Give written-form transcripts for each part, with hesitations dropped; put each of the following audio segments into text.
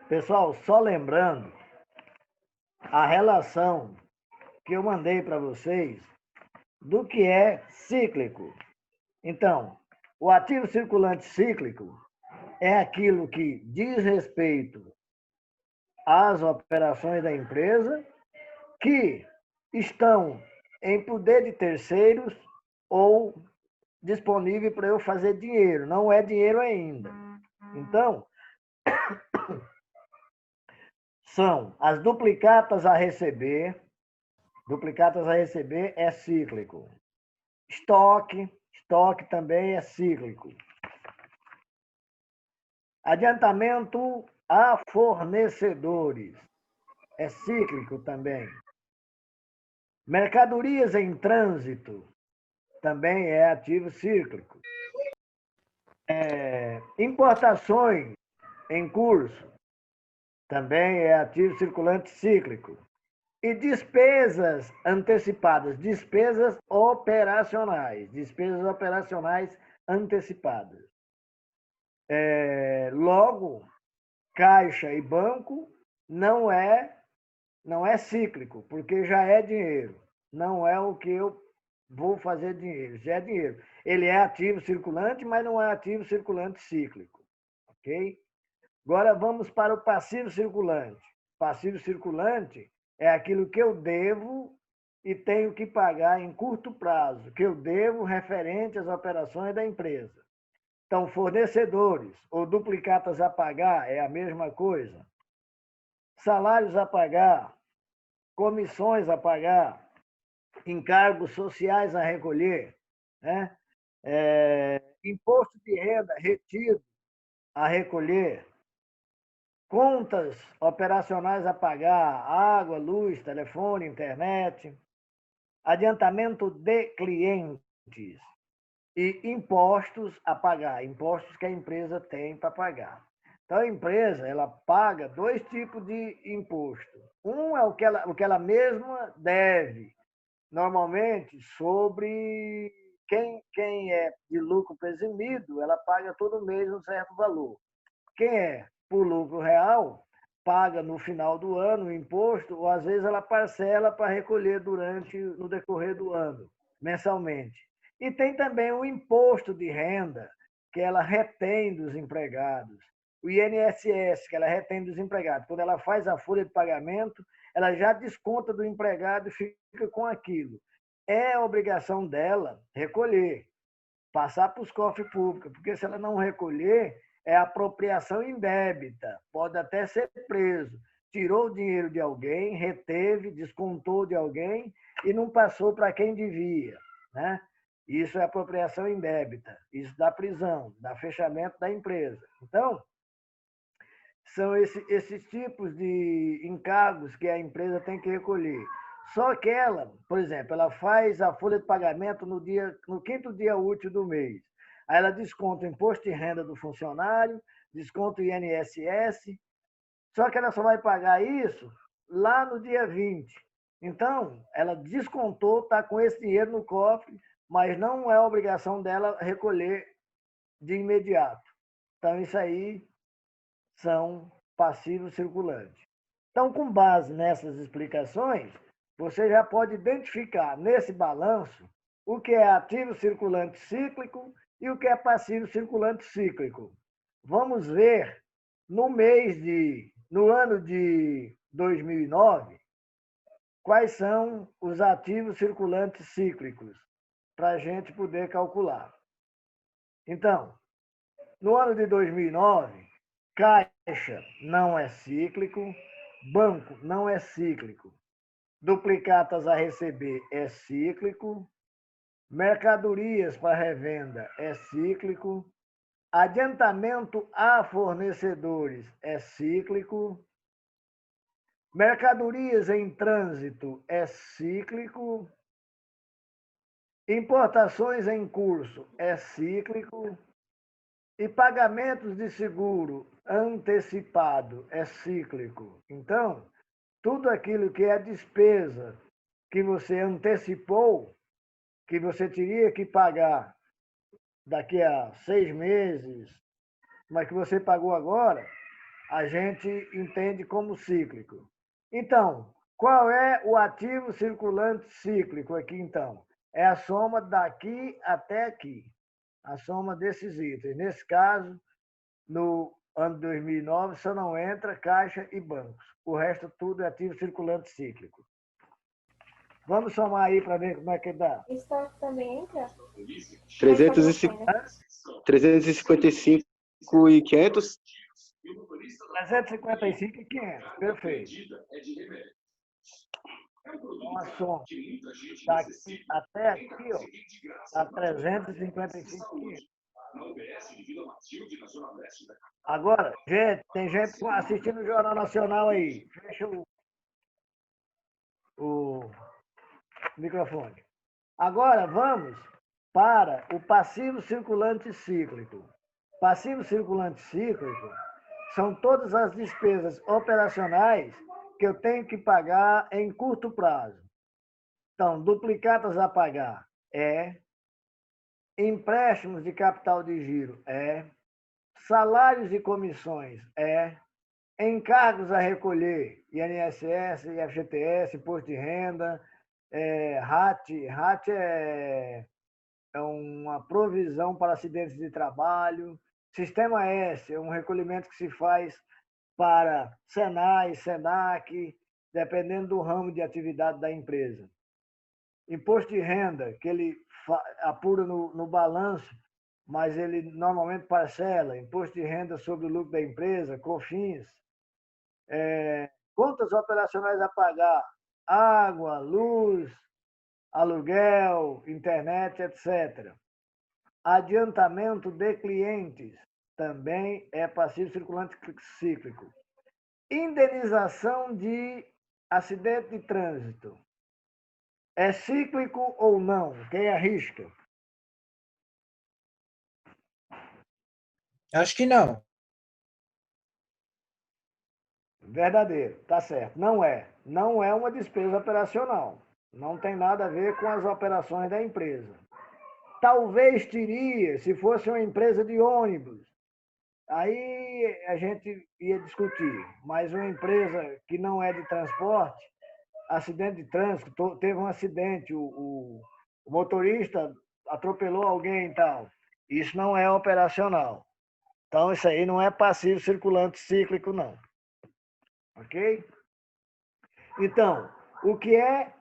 Pessoal, só lembrando a relação que eu mandei para vocês do que é cíclico. Então, o ativo circulante cíclico é aquilo que diz respeito às operações da empresa que estão em poder de terceiros ou disponível para eu fazer dinheiro. Não é dinheiro ainda. Então, são as duplicatas a receber. Duplicatas a receber é cíclico. Estoque também é cíclico. Adiantamento a fornecedores é cíclico também. Mercadorias em trânsito também é ativo cíclico. Importações em curso também é ativo circulante cíclico. E despesas antecipadas, despesas operacionais antecipadas. Logo, caixa e banco não é cíclico, porque já é dinheiro. Não é o que eu vou fazer dinheiro, já é dinheiro. Ele é ativo circulante, mas não é ativo circulante cíclico. Ok? Agora vamos para o passivo circulante. Passivo circulante é aquilo que eu devo e tenho que pagar em curto prazo, que eu devo referente às operações da empresa. Então, fornecedores ou duplicatas a pagar é a mesma coisa. Salários a pagar, comissões a pagar, encargos sociais a recolher, né? Imposto de renda retido a recolher, contas operacionais a pagar, água, luz, telefone, internet, adiantamento de clientes e impostos a pagar, impostos que a empresa tem para pagar. Então, a empresa ela paga dois tipos de imposto. Um é o que ela mesma deve, normalmente sobre quem é de lucro presumido, ela paga todo mês um certo valor. Quem é por lucro real, paga no final do ano o imposto, ou às vezes ela parcela para recolher no decorrer do ano, mensalmente. E tem também o imposto de renda, que ela retém dos empregados. O INSS, que ela retém dos empregados. Quando ela faz a folha de pagamento, ela já desconta do empregado e fica com aquilo. É obrigação dela recolher, passar para os cofres públicos, porque se ela não recolher, é apropriação indébita, pode até ser preso. Tirou o dinheiro de alguém, reteve, descontou de alguém e não passou para quem devia, né? Isso é apropriação indébita, isso dá prisão, dá fechamento da empresa. Então, são esses tipos de encargos que a empresa tem que recolher. Só que ela, por exemplo, ela faz a folha de pagamento no quinto dia útil do mês. Aí ela desconta o imposto de renda do funcionário, desconta o INSS, só que ela só vai pagar isso lá no dia 20. Então, ela descontou, está com esse dinheiro no cofre, mas não é obrigação dela recolher de imediato. Então, isso aí são passivos circulantes. Então, com base nessas explicações, você já pode identificar nesse balanço o que é ativo circulante cíclico e o que é passivo circulante cíclico. Vamos ver no ano de 2009, quais são os ativos circulantes cíclicos, para a gente poder calcular. Então, no ano de 2009, caixa não é cíclico, banco não é cíclico, duplicatas a receber é cíclico, mercadorias para revenda é cíclico, adiantamento a fornecedores é cíclico, mercadorias em trânsito é cíclico, importações em curso é cíclico, E pagamentos de seguro antecipado é cíclico. Então, tudo aquilo que é despesa que você antecipou, que você teria que pagar daqui a 6 meses, mas que você pagou agora, a gente entende como cíclico. Então, qual é o ativo circulante cíclico aqui, então? É a soma daqui até aqui, a soma desses itens. Nesse caso, no ano 2009, só não entra caixa e bancos. O resto tudo é ativo circulante cíclico. Vamos somar aí para ver como é que dá. Estoque também entra? 355 e 500. 355 e 500, perfeito. Então, a soma daqui até aqui, ó, dá 355 e 500. Agora, gente, tem gente assistindo o Jornal Nacional aí. Fecha o microfone. Agora, vamos para o passivo circulante cíclico. Passivo circulante cíclico são todas as despesas operacionais que eu tenho que pagar em curto prazo. Então, duplicatas a pagar é, empréstimos de capital de giro é, salários e comissões é, encargos a recolher, INSS, FGTS, Imposto de Renda, RAT. RAT é uma provisão para acidentes de trabalho. Sistema S é um recolhimento que se faz para Senai, Senac, dependendo do ramo de atividade da empresa. Imposto de renda, que ele apura no balanço, mas ele normalmente parcela. Imposto de renda sobre o lucro da empresa, COFINS. Contas operacionais a pagar, água, luz, aluguel, internet, etc. Adiantamento de clientes também é passivo circulante cíclico. Indenização de acidente de trânsito. É cíclico ou não? Quem arrisca? Acho que não. Verdadeiro, tá certo. Não é. Não é uma despesa operacional. Não tem nada a ver com as operações da empresa. Talvez teria, se fosse uma empresa de ônibus. Aí a gente ia discutir. Mas uma empresa que não é de transporte, acidente de trânsito, teve um acidente, o motorista atropelou alguém e tal. Isso não é operacional. Então, isso aí não é passivo circulante cíclico, não. Ok? Então, o que é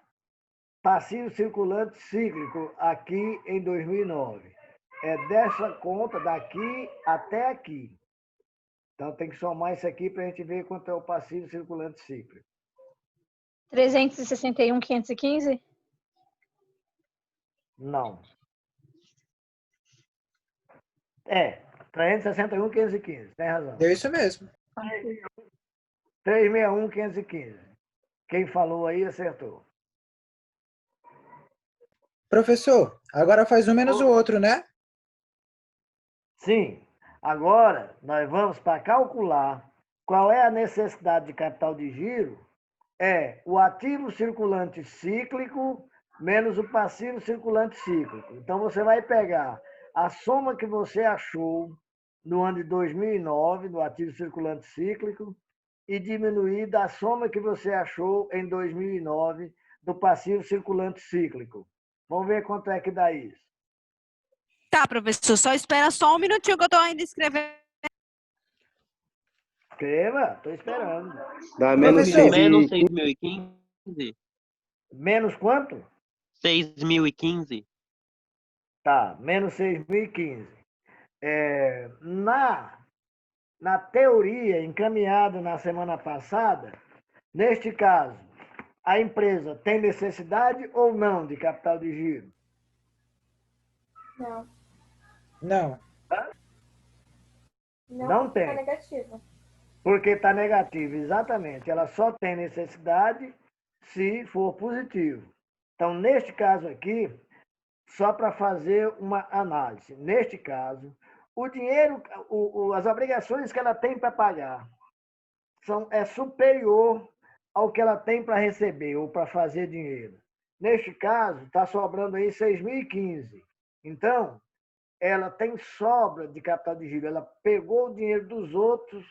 passivo circulante cíclico aqui em 2009? É dessa conta daqui até aqui. Então, tem que somar isso aqui para a gente ver quanto é o passivo circulante cíclico. 361.515? Não. 361.515, tem razão. Deu isso mesmo. 361.515. Quem falou aí acertou. Professor, agora faz um menos o outro, né? Sim. Agora, nós vamos para calcular qual é a necessidade de capital de giro. É o ativo circulante cíclico menos o passivo circulante cíclico. Então, você vai pegar a soma que você achou no ano de 2009, do ativo circulante cíclico, e diminuir da soma que você achou em 2009 do passivo circulante cíclico. Vamos ver quanto é que dá isso. Tá, professor, só espera só um minutinho que eu tô ainda escrevendo. Escreva, estou esperando. Dá menos Professor. Menos 6 6.015. Menos quanto? 6.015. Tá, menos 6.015. Na teoria encaminhada na semana passada, neste caso, a empresa tem necessidade ou não de capital de giro? Não. Não. Não tem. Tá negativo. Porque está negativo, exatamente. Ela só tem necessidade se for positivo. Então, neste caso aqui, só para fazer uma análise, neste caso, o dinheiro, as obrigações que ela tem para pagar é superior ao que ela tem para receber ou para fazer dinheiro. Neste caso, está sobrando aí 6.015. Então, ela tem sobra de capital de giro. Ela pegou o dinheiro dos outros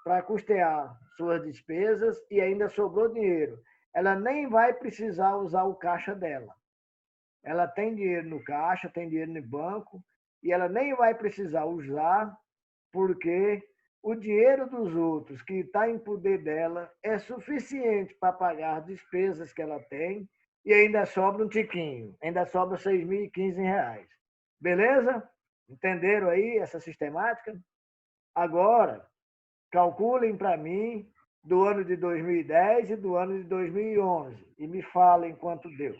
para custear suas despesas e ainda sobrou dinheiro. Ela nem vai precisar usar o caixa dela. Ela tem dinheiro no caixa, tem dinheiro no banco, e ela nem vai precisar usar, porque o dinheiro dos outros que está em poder dela é suficiente para pagar as despesas que ela tem e ainda sobra um tiquinho, ainda sobra R$ 6.015. Beleza? Entenderam aí essa sistemática? Agora, calculem para mim do ano de 2010 e do ano de 2011 e me falem quanto deu.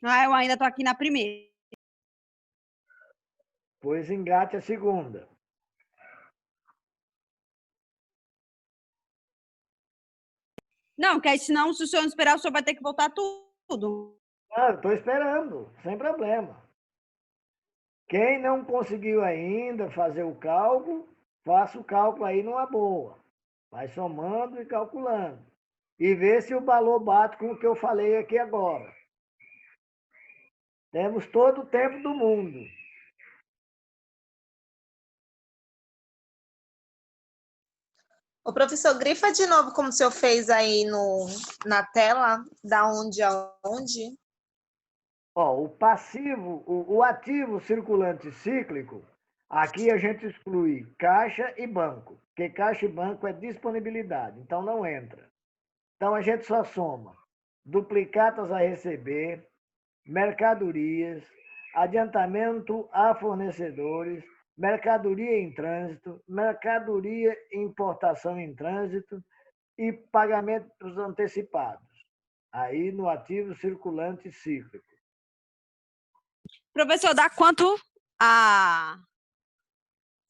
Eu ainda estou aqui na primeira. Pois engate a segunda. Não, porque senão, se o senhor não esperar, o senhor vai ter que voltar tudo. Não, estou esperando, sem problema. Quem não conseguiu ainda fazer o cálculo, faça o cálculo aí numa boa. Vai somando e calculando. E vê se o valor bate com o que eu falei aqui agora. Temos todo o tempo do mundo. O professor, grifa de novo como o senhor fez aí na tela, da onde a onde. O passivo, o ativo circulante cíclico, aqui a gente exclui caixa e banco, porque caixa e banco é disponibilidade, então não entra. Então a gente só soma duplicatas a receber, mercadorias, adiantamento a fornecedores, mercadoria em trânsito, mercadoria em importação em trânsito e pagamentos antecipados. Aí no ativo circulante cíclico. Professor, dá quanto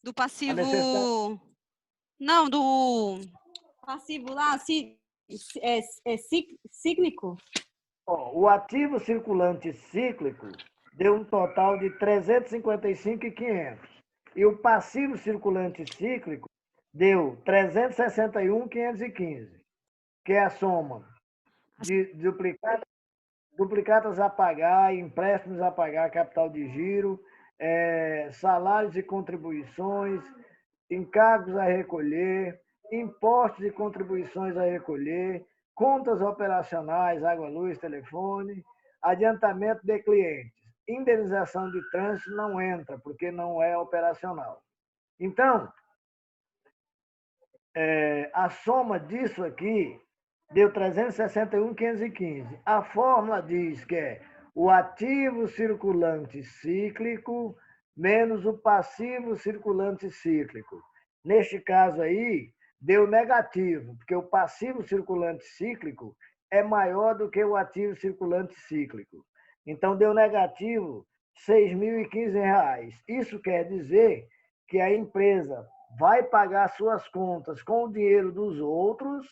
do passivo... Não, do passivo lá, cíclico? O ativo circulante cíclico deu um total de 355.500. E o passivo circulante cíclico deu 361.515, que é a soma de duplicatas a pagar, empréstimos a pagar, capital de giro, salários e contribuições, encargos a recolher, impostos e contribuições a recolher, contas operacionais, água, luz, telefone, adiantamento de clientes. Indenização de trânsito não entra, porque não é operacional. Então, a soma disso aqui deu 361.515. A fórmula diz que é o ativo circulante cíclico menos o passivo circulante cíclico. Neste caso aí, deu negativo, porque o passivo circulante cíclico é maior do que o ativo circulante cíclico. Então, deu negativo R$ 6.015. Isso quer dizer que a empresa vai pagar suas contas com o dinheiro dos outros,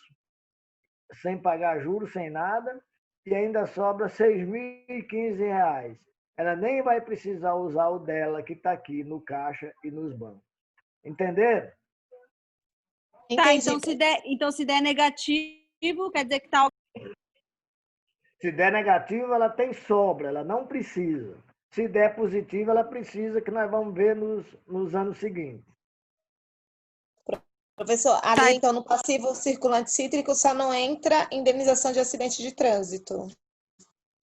sem pagar juros, sem nada, e ainda sobra R$ 6.015. Ela nem vai precisar usar o dela, que está aqui no caixa e nos bancos. Entenderam? Tá, então se der negativo, quer dizer que tá... Se der negativo, ela tem sobra, ela não precisa. Se der positivo, ela precisa, que nós vamos ver nos anos seguintes. Professor, ali então no passivo circulante cíclico só não entra indenização de acidente de trânsito.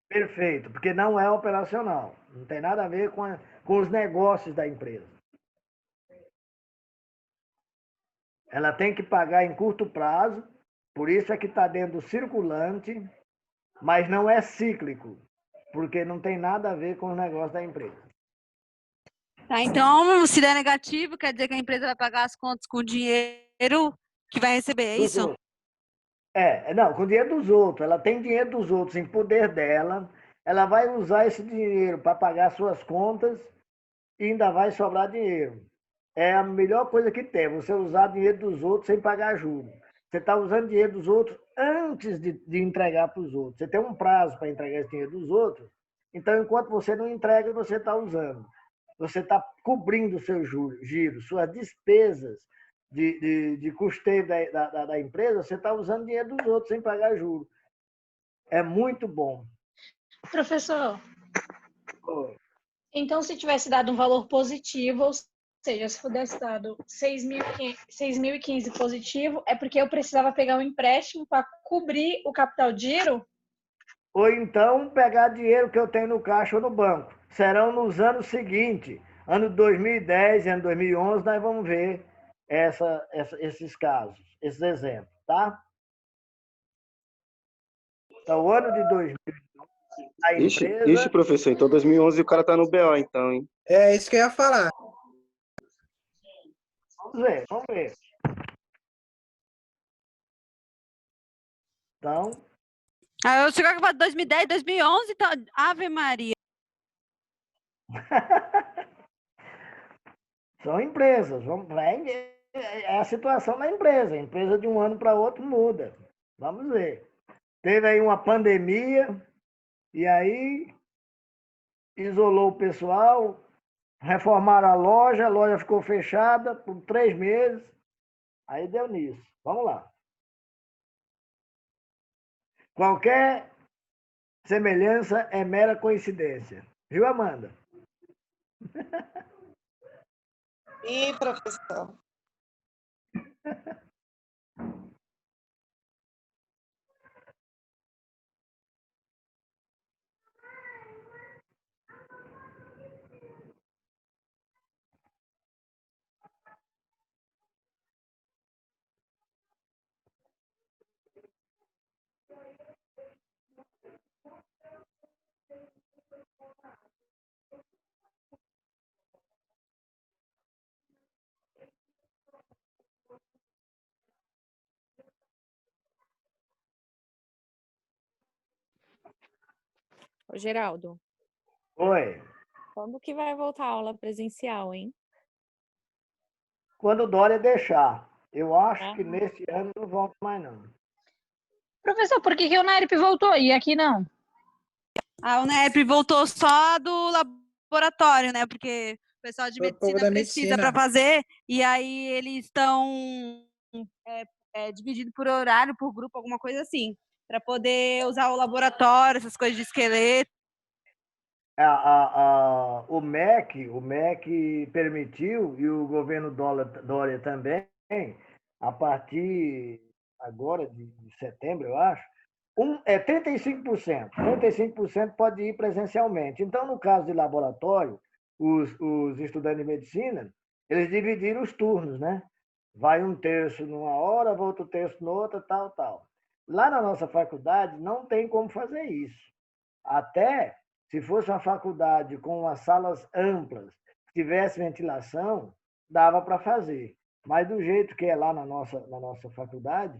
Perfeito, porque não é operacional. Não tem nada a ver com os negócios da empresa. Ela tem que pagar em curto prazo, por isso é que está dentro do circulante, mas não é cíclico, porque não tem nada a ver com os negócios da empresa. Tá, então, se der negativo, quer dizer que a empresa vai pagar as contas com o dinheiro que vai receber, é isso? Não, com o dinheiro dos outros. Ela tem dinheiro dos outros em poder dela, ela vai usar esse dinheiro para pagar suas contas e ainda vai sobrar dinheiro. É a melhor coisa que tem, você usar dinheiro dos outros sem pagar juros. Você está usando dinheiro dos outros antes de entregar para os outros. Você tem um prazo para entregar esse dinheiro dos outros, então, enquanto você não entrega, você está usando. você está cobrindo o seu giro, suas despesas de custeio da empresa, você está usando dinheiro dos outros sem pagar juros. É muito bom. Professor, Pô, então se tivesse dado um valor positivo, ou seja, se pudesse dado 6.015 positivo, é porque eu precisava pegar um empréstimo para cobrir o capital de giro? ou então pegar dinheiro que eu tenho no caixa ou no banco. Serão nos anos seguintes, ano 2010 e ano 2011, nós vamos ver esses casos, esses exemplos, tá? Então, o ano de 2000, a Ixi, empresa... professor, então 2011 o cara tá no BO, então, hein? É isso que eu ia falar. Vamos ver, vamos ver. Então, Aí eu chegava para 2010, 2011, então, Ave Maria. são empresas. É a situação da empresa. A empresa de um ano para outro muda. Vamos ver. Teve aí uma pandemia e aí isolou o pessoal, reformaram a loja ficou fechada por 3 meses. Aí deu nisso. Vamos lá. Qualquer semelhança é mera coincidência. Viu, Amanda? E, professor? Ô, Geraldo, Oi. quando que vai voltar a aula presencial, hein? Quando o Dória deixar. Eu acho que nesse ano não volta mais, não. Professor, por que o NAERP voltou e aqui não? A UNEP voltou só do laboratório, né? Porque o pessoal de Foi o povo medicina da precisa para medicina. fazer, e aí eles estão divididos por horário, por grupo, alguma coisa assim, para poder usar o laboratório, essas coisas de esqueleto. O MEC permitiu, e o governo Dória também, a partir agora de setembro, eu acho, 35%. 35% pode ir presencialmente. Então, no caso de laboratório, os estudantes de medicina, eles dividiram os turnos, né? Vai um terço numa hora, vai outro terço noutra, tal, tal. Lá na nossa faculdade não tem como fazer isso. Até se fosse uma faculdade com as salas amplas, tivesse ventilação, dava para fazer. Mas do jeito que é lá na nossa faculdade,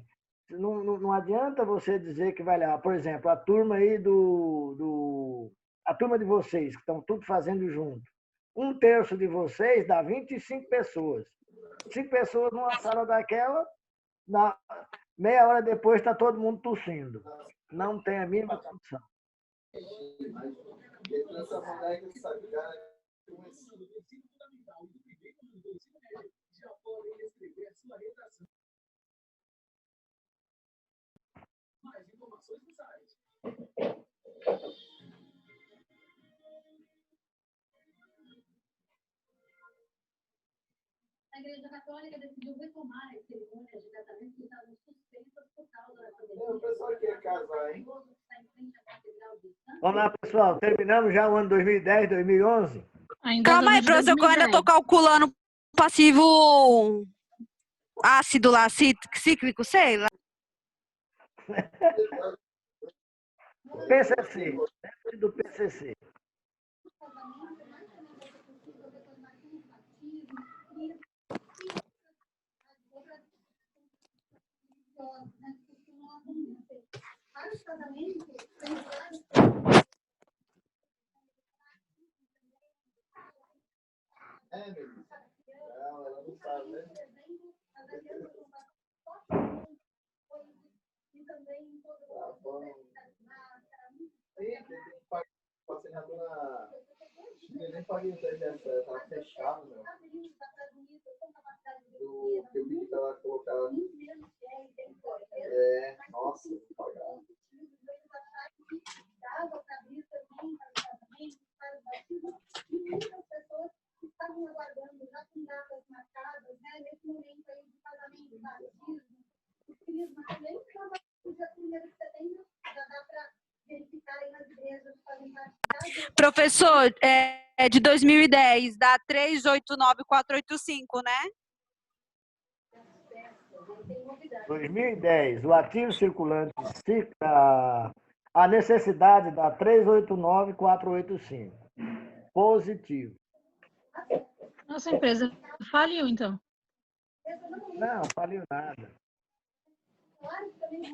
não adianta você dizer que vai levar. Por exemplo, a turma aí a turma de vocês, que estão tudo fazendo junto. Um terço de vocês dá 25 pessoas. 5 pessoas numa sala daquela, meia hora depois está todo mundo tossindo. Não tem a mínima condição. A Igreja Católica decidiu retomar as cerimônias de casamento que estavam suspensas por causa da pandemia. O pessoal quer casar, hein? Vamos lá, pessoal. Terminamos já o ano 2010, 2011. Calma aí, professor, que eu ainda estou calculando passivo ácido lá, cíclico, sei lá. PCC. Do PCC. Ela não sabe, né? Tá bom. Sim, tem que pagar na Eu nem paguei o TGF, tava fechado, meu. Eu pedi pra ela colocar. Nossa, vou pagar. Estavam aguardando já com datas marcadas, né? Nesse momento aí de casamento, batismo, o crisma também, no dia 1º de setembro, já dá para verificarem nas igrejas que fazem parte. Professor, é de 2010, dá 389.485, né? 2010, o ativo circulante a necessidade da 389.485. Positivo. Nossa empresa faliu, então. Não, faliu nada.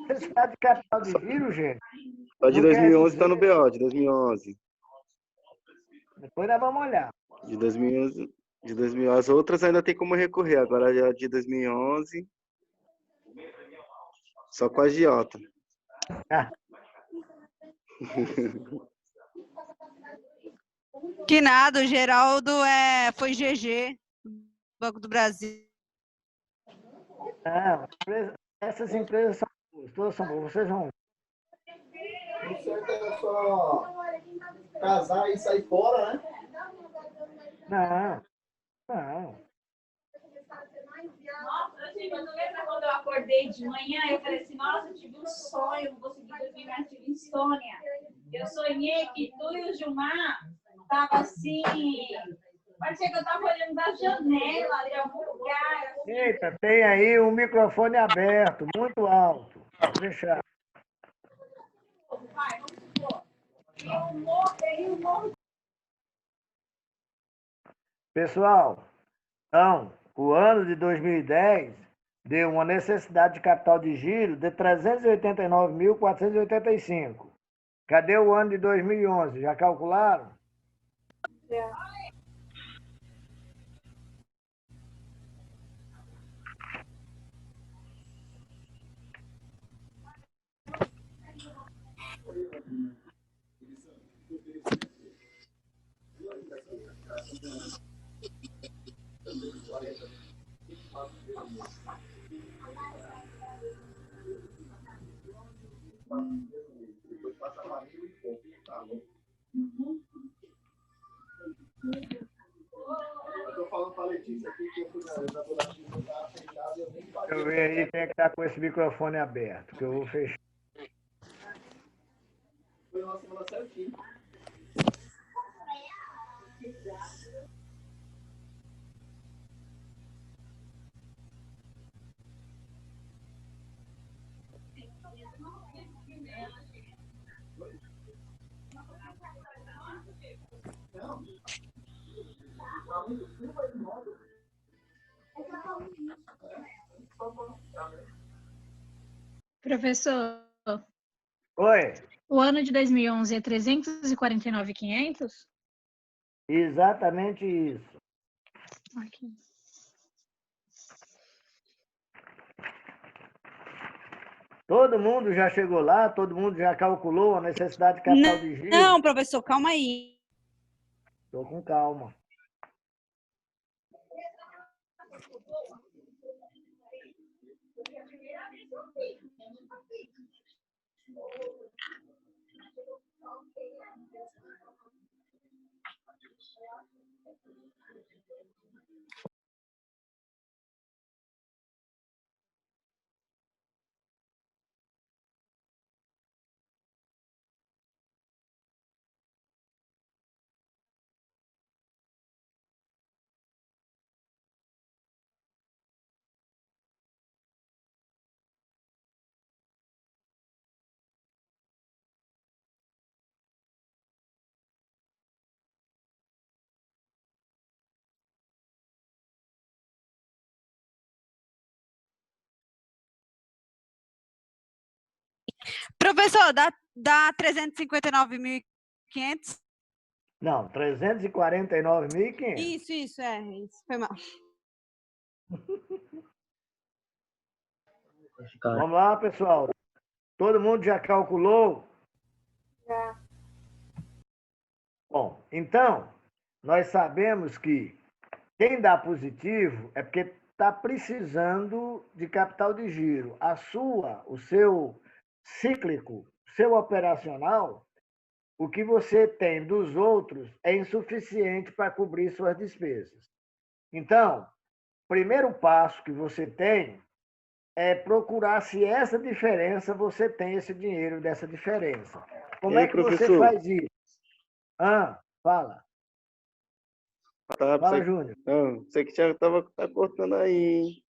Necessidade de capital de giro, gente. A de Não quer 2011 dizer- tá no BO, de 2011. Depois nós vamos olhar. De 2011, as outras ainda tem como recorrer. Agora a de 2011, só com a agiota. Ah, Que nada, o Geraldo foi GG, Banco do Brasil. não, essas empresas são boas, todas são boas. Vocês vão. O certo é só casar e sair fora, né? Não, não. Nossa, quando eu acordei de manhã, eu falei assim, nossa, eu tive um sonho, não consegui dormir, mas tive insônia. Eu sonhei que tu e o Gilmar estavam assim, parecia que eu estava olhando da janela de algum lugar. Eita, tem aí um microfone aberto, muito alto. Vou deixar. Vai, vamos supor. Eu morro. Pessoal, então, o ano de 2010 deu uma necessidade de capital de giro de 389.485. Cadê o ano de 2011? Já calcularam? Eu tô falando pra Letícia aqui que eu fui na Bodativa, tá fechado e eu nem paguei. Deixa eu ver aí quem é que está com esse microfone aberto, que eu vou fechar. Foi uma semana certinha. Professor, Oi, o ano de 2011 é 349.500? exatamente isso. Aqui. Todo mundo já chegou lá, todo mundo já calculou a necessidade de capital de giro. Não, professor, calma aí. Estou com calma. Professor, dá 359.500? Não, 349.500. Isso, foi mal. Vamos lá, pessoal. Todo mundo já calculou? Já. Bom, então, nós sabemos que quem dá positivo é porque está precisando de capital de giro. O seu cíclico, seu operacional, o que você tem dos outros é insuficiente para cobrir suas despesas. Então, o primeiro passo que você tem é procurar se essa diferença você tem esse dinheiro dessa diferença. Como E aí, é que você professor? faz isso? Fala. Tá, Fala, você... Júnior. Não, você que já tá cortando aí, hein?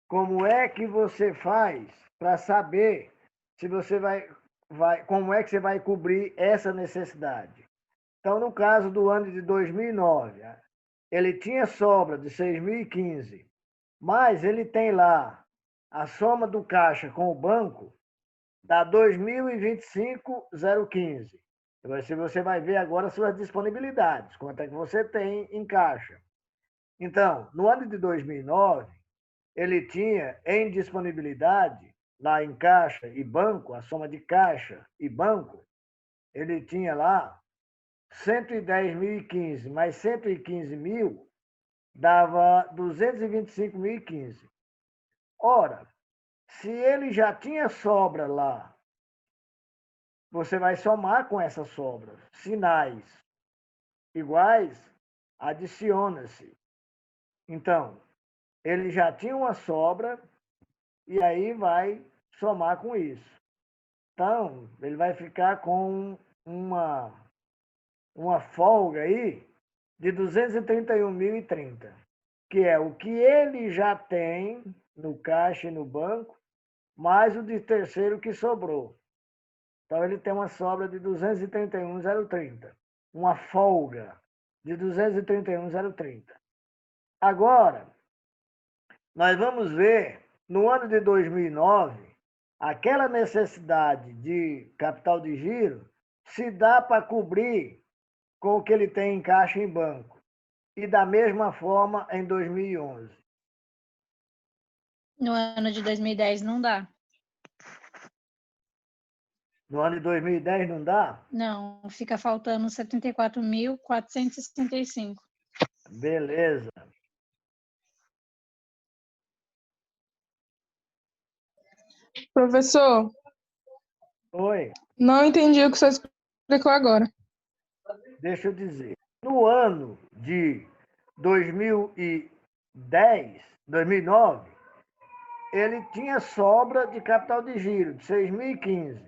Como é que você faz para saber se você como é que você vai cobrir essa necessidade? Então, no caso do ano de 2009, ele tinha sobra de 6.015, mas ele tem lá a soma do caixa com o banco dá 2.025,015. Você vai ver agora suas disponibilidades, quanto é que você tem em caixa. Então, no ano de 2009, ele tinha em disponibilidade, lá em caixa e banco, a soma de caixa e banco, ele tinha lá 110.015, mais 115 mil dava 225.015. Ora, se ele já tinha sobra lá, você vai somar com essa sobra. Sinais iguais, adiciona-se. Então, ele já tinha uma sobra e aí vai somar com isso. Então, ele vai ficar com uma folga aí de 231.030, que é o que ele já tem no caixa e no banco, mais o de terceiro que sobrou. Então, ele tem uma sobra de 231.030, uma folga de 231.030. Agora, nós vamos ver, no ano de 2009, aquela necessidade de capital de giro se dá para cobrir com o que ele tem em caixa em banco. E da mesma forma em 2011. No ano de 2010 não dá. No ano de 2010 não dá? Não, fica faltando 74.465. Beleza. Professor, Oi, não entendi o que você explicou agora. deixa eu dizer. No ano de 2009, ele tinha sobra de capital de giro, de 6.015.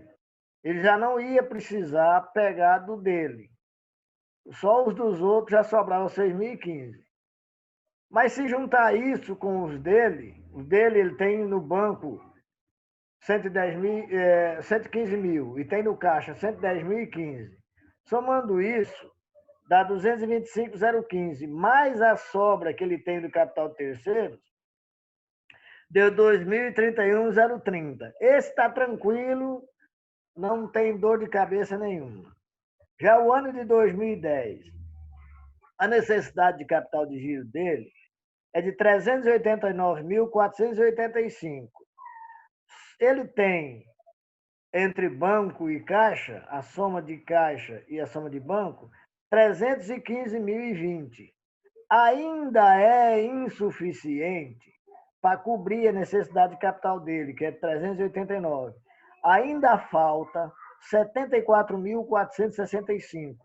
Ele já não ia precisar pegar do dele. Só os dos outros já sobravam 6.015. Mas se juntar isso com os dele ele tem no banco 115 mil e tem no caixa 110.015. Somando isso, dá 225.015, mais a sobra que ele tem do capital terceiro, deu 2.031.030. Esse está tranquilo, não tem dor de cabeça nenhuma. Já o ano de 2010, a necessidade de capital de giro dele é de 389.485. Ele tem, entre banco e caixa, a soma de caixa e a soma de banco, 315.020. Ainda é insuficiente para cobrir a necessidade de capital dele, que é 389. Ainda falta 74.465,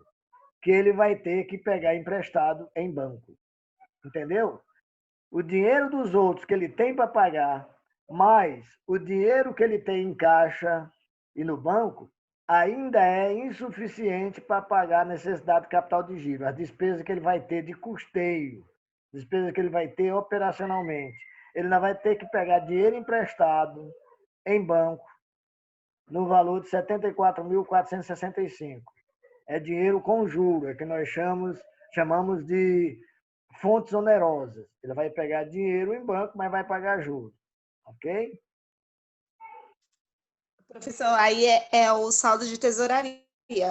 que ele vai ter que pegar emprestado em banco. Entendeu? O dinheiro dos outros que ele tem para pagar, mais o dinheiro que ele tem em caixa e no banco, ainda é insuficiente para pagar a necessidade de capital de giro, as despesas que ele vai ter de custeio, despesas que ele vai ter operacionalmente. Ele ainda vai ter que pegar dinheiro emprestado em banco, no valor de 74.465. É dinheiro com juro, é que nós chamamos de fontes onerosas. Ele vai pegar dinheiro em banco, mas vai pagar juros. Ok? Professor, aí é o saldo de tesouraria,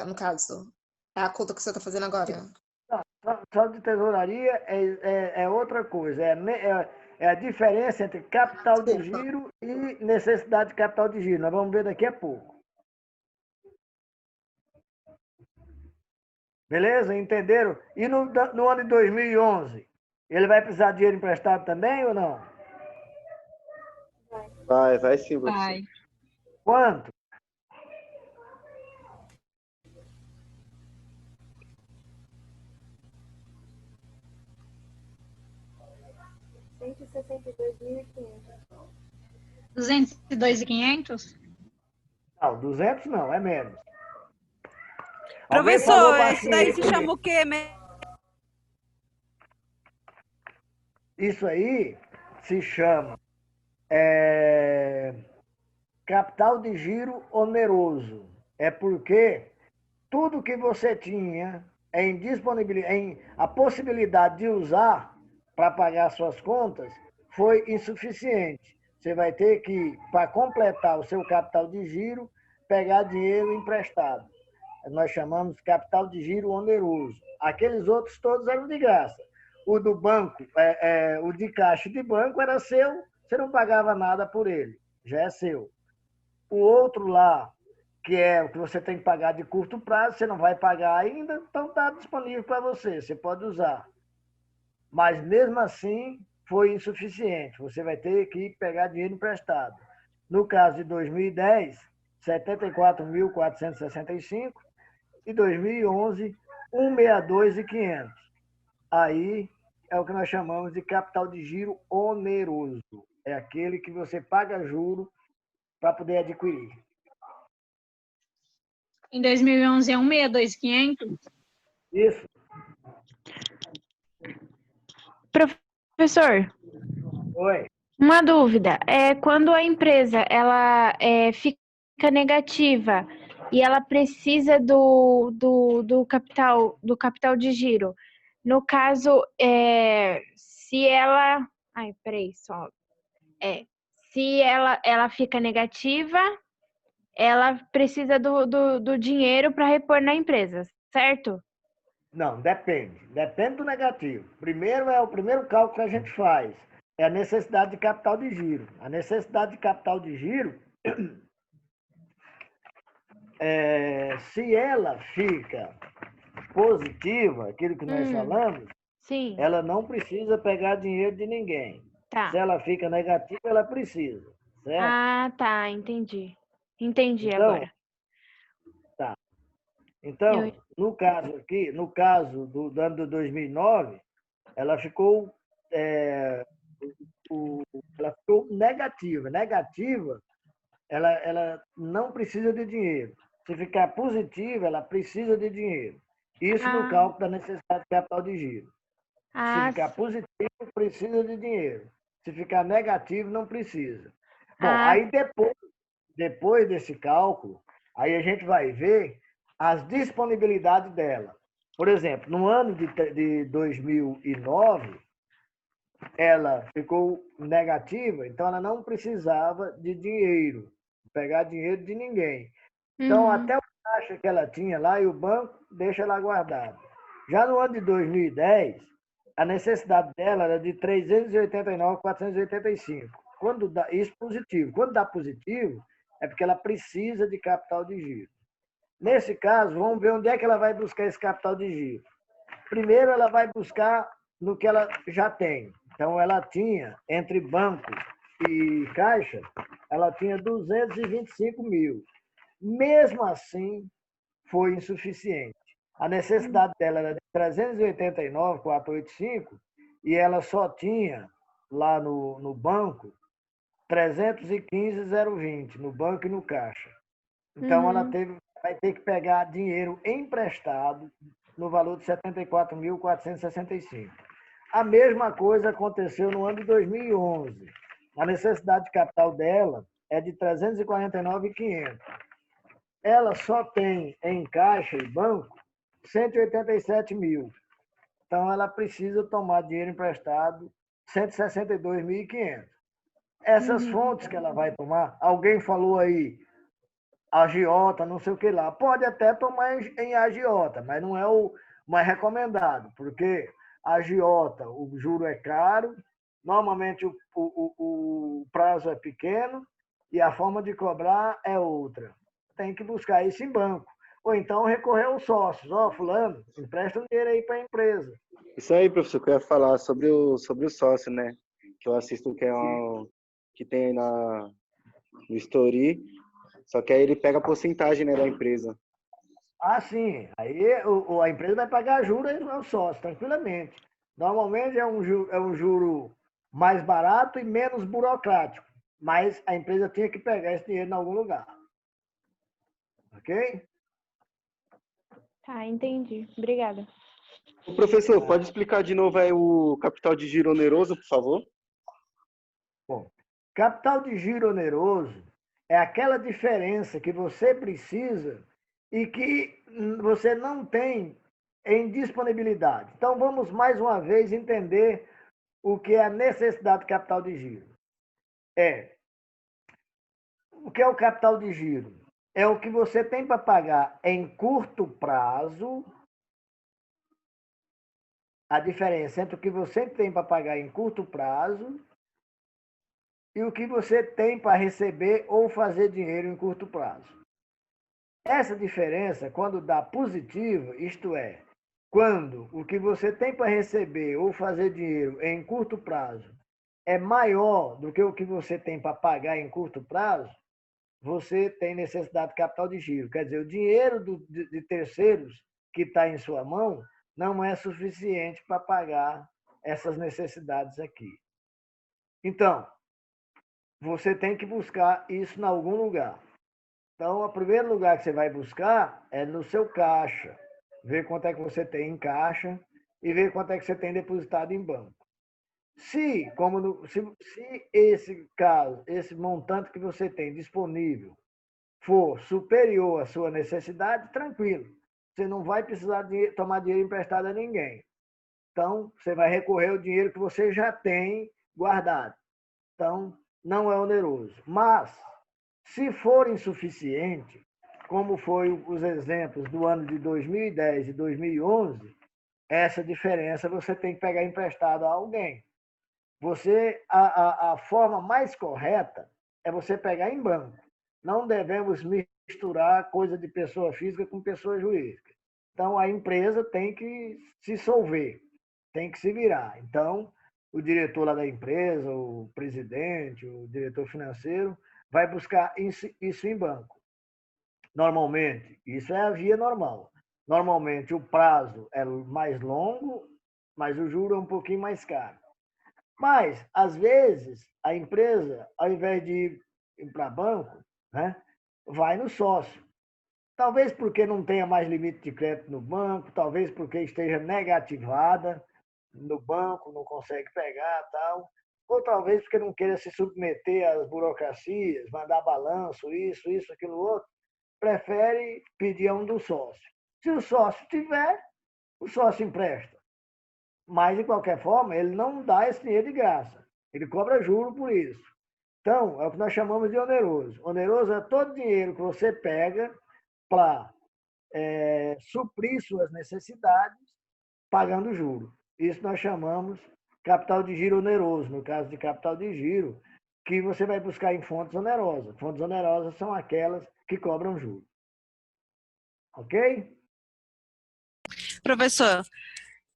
no caso. É a conta que o senhor está fazendo agora. Não, saldo de tesouraria é outra coisa. É a diferença entre capital de giro e necessidade de capital de giro. Nós vamos ver daqui a pouco. Beleza? Entenderam? E no ano de 2011, ele vai precisar de dinheiro emprestado também ou não? Vai sim, professor. Vai. Quanto? R$262.500. Não, 200 não, é menos. Alguém Professor, falou isso baixinho daí aí se comigo. chama o quê? Isso aí se chama capital de giro oneroso. É porque tudo que você tinha em a possibilidade de usar para pagar suas contas foi insuficiente. Você vai ter que, para completar o seu capital de giro, pegar dinheiro emprestado. Nós chamamos de capital de giro oneroso. Aqueles outros todos eram de graça. O do banco, o de caixa de banco era seu, você não pagava nada por ele, já é seu. O outro lá, que é o que você tem que pagar de curto prazo, você não vai pagar ainda, então está disponível para você, você pode usar. Mas mesmo assim, foi insuficiente, você vai ter que pegar dinheiro emprestado. No caso de 2010, 74.465 e 2011, 162.500. Aí é o que nós chamamos de capital de giro oneroso. É aquele que você paga juro para poder adquirir. Em 2011 é 162.500. Isso. Professor, Oi. uma dúvida. Quando a empresa ela fica negativa e ela precisa do capital de giro, no caso, se ela... Ai, peraí, só... se ela fica negativa, ela precisa do dinheiro para repor na empresa, certo? Não, depende. Depende do negativo. O primeiro cálculo que a gente faz é a necessidade de capital de giro. A necessidade de capital de giro, se ela fica positiva, aquilo que nós falamos, Sim. ela não precisa pegar dinheiro de ninguém. Tá. Se ela fica negativa, ela precisa, certo? Ah, tá, entendi. Entendi Então, agora. tá. Então, no caso aqui, no caso do ano de 2009, ela ficou, ela ficou negativa. Negativa, ela não precisa de dinheiro. Se ficar positiva, ela precisa de dinheiro. Isso no cálculo da necessidade de capital de giro. Se ficar positivo, precisa de dinheiro. Se ficar negativo, não precisa. Bom, aí depois desse cálculo, aí a gente vai ver as disponibilidades dela. Por exemplo, no ano de 2009, ela ficou negativa, então ela não precisava de dinheiro, pegar dinheiro de ninguém. Então, até o caixa que ela tinha lá e o banco deixa ela guardada. Já no ano de 2010, a necessidade dela era de 389.485. Quando dá isso positivo. Quando dá positivo, é porque ela precisa de capital de giro. Nesse caso, vamos ver onde é que ela vai buscar esse capital de giro. Primeiro, ela vai buscar no que ela já tem. Então, ela tinha, entre banco e caixa, ela tinha 225 mil. Mesmo assim, foi insuficiente. A necessidade dela era de 389.485 e ela só tinha lá no banco 315.020 no banco e no caixa. Então, ela vai ter que pegar dinheiro emprestado no valor de 74.465. A mesma coisa aconteceu no ano de 2011. A necessidade de capital dela é de 349.500. Ela só tem em caixa e banco 187 mil. Então, ela precisa tomar dinheiro emprestado 162.500. Essas fontes que ela vai tomar, alguém falou aí, agiota, não sei o que lá. Pode até tomar em agiota, mas não é o mais recomendado, porque agiota, o juro é caro, normalmente o prazo é pequeno e a forma de cobrar é outra. Tem que buscar isso em banco. Ou então recorrer aos sócios. Ó, fulano, empresta um dinheiro aí para a empresa. Isso aí, professor, que eu ia falar sobre o sócio, né? Que eu assisto que tem no Story, só que aí ele pega a porcentagem, né, da empresa. Ah, sim. Aí a empresa vai pagar juros ao sócio, tranquilamente. Normalmente é um juro mais barato e menos burocrático. Mas a empresa tinha que pegar esse dinheiro em algum lugar. Ok? Tá, entendi. Obrigada. O professor, pode explicar de novo aí o capital de giro oneroso, por favor? Bom, capital de giro oneroso é aquela diferença que você precisa e que você não tem em disponibilidade. Então, vamos mais uma vez entender o que é a necessidade de capital de giro. O que é o capital de giro? É o que você tem para pagar em curto prazo, a diferença entre o que você tem para pagar em curto prazo e o que você tem para receber ou fazer dinheiro em curto prazo. Essa diferença, quando dá positivo, isto é, quando o que você tem para receber ou fazer dinheiro em curto prazo é maior do que o que você tem para pagar em curto prazo, você tem necessidade de capital de giro. Quer dizer, o dinheiro de terceiros que está em sua mão não é suficiente para pagar essas necessidades aqui. Então, você tem que buscar isso em algum lugar. Então, o primeiro lugar que você vai buscar é no seu caixa. Ver quanto é que você tem em caixa e ver quanto é que você tem depositado em banco. Se esse caso, esse montante que você tem disponível for superior à sua necessidade, tranquilo. Você não vai precisar tomar dinheiro emprestado a ninguém. Então, você vai recorrer ao dinheiro que você já tem guardado. Então, não é oneroso. Mas, se for insuficiente, como foi os exemplos do ano de 2010 e 2011, essa diferença você tem que pegar emprestado a alguém. A forma mais correta é você pegar em banco. Não devemos misturar coisa de pessoa física com pessoa jurídica. Então, a empresa tem que se solver, tem que se virar. Então, o diretor lá da empresa, o presidente, o diretor financeiro, vai buscar isso em banco. Normalmente, isso é a via normal. Normalmente, o prazo é mais longo, mas o juro é um pouquinho mais caro. Mas, às vezes, a empresa, ao invés de ir para banco, né, vai no sócio. Talvez porque não tenha mais limite de crédito no banco, talvez porque esteja negativada no banco, não consegue pegar tal, ou talvez porque não queira se submeter às burocracias, mandar balanço, isso, aquilo outro, prefere pedir a um do sócio. Se o sócio tiver, o sócio empresta. Mas, de qualquer forma, ele não dá esse dinheiro de graça. Ele cobra juro por isso. Então, é o que nós chamamos de oneroso. Oneroso é todo dinheiro que você pega para suprir suas necessidades, pagando juro. Isso nós chamamos capital de giro oneroso. No caso de capital de giro, que você vai buscar em fontes onerosas. Fontes onerosas são aquelas que cobram juro. Ok? Professor,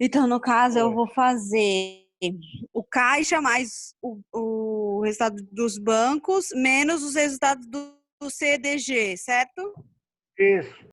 então, no caso, eu vou fazer o caixa mais o resultado dos bancos, menos os resultados do CDG, certo? Isso.